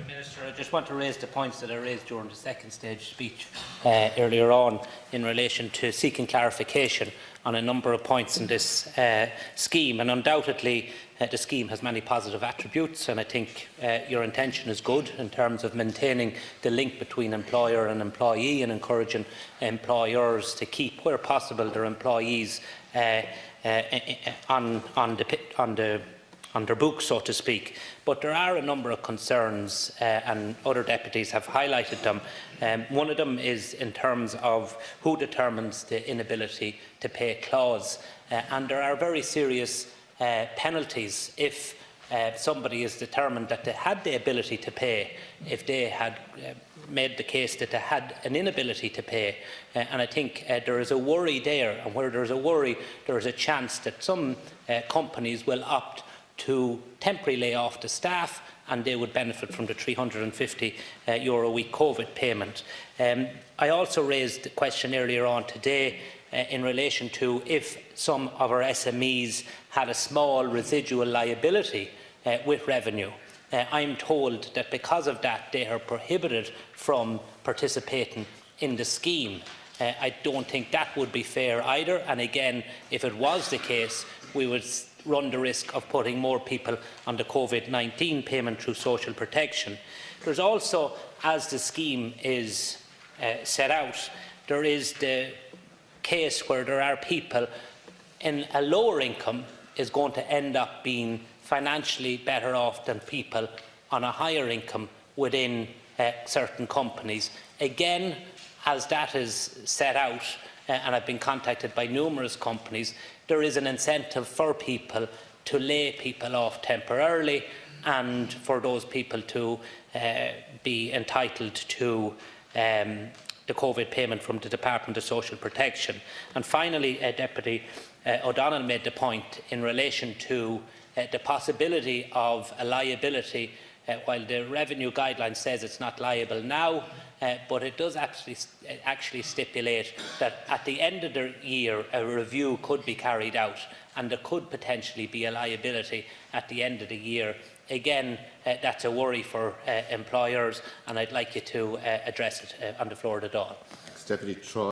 Minister, I just want to raise the points that I raised during the second stage speech earlier on in relation to seeking clarification on a number of points in this scheme. And undoubtedly, the scheme has many positive attributes, and I think your intention is good in terms of maintaining the link between employer and employee and encouraging employers to keep, where possible, their employees on their books, so to speak. But there are a number of concerns, and other deputies have highlighted them. One of them is in terms of who determines the inability to pay clause, and there are very serious penalties if somebody is determined that they had the ability to pay, if they had made the case that they had an inability to pay. And I think there is a worry there, and where there is a worry, there is a chance that some companies will opt to temporarily lay off the staff, and they would benefit from the €350 a week COVID payment. I also raised the question earlier on today in relation to if some of our SMEs had a small residual liability with revenue. I am told that because of that they are prohibited from participating in the scheme. I don't think that would be fair either, and again, if it was the case, we would run the risk of putting more people on the COVID-19 payment through social protection. There's also, as the scheme is set out, there is the case where there are people in a lower income is going to end up being financially better off than people on a higher income within certain companies. Again, as that is set out, and I've been contacted by numerous companies, there is an incentive for people to lay people off temporarily and for those people to be entitled to the COVID payment from the Department of Social Protection. And finally, Deputy O'Donnell made the point in relation to the possibility of a liability, while the revenue guideline says it's not liable now, but it does actually stipulate that at the end of the year a review could be carried out and there could potentially be a liability at the end of the year. Again, that's a worry for employers, and I'd like you to address it on the floor of the Dáil. Deputy Troy.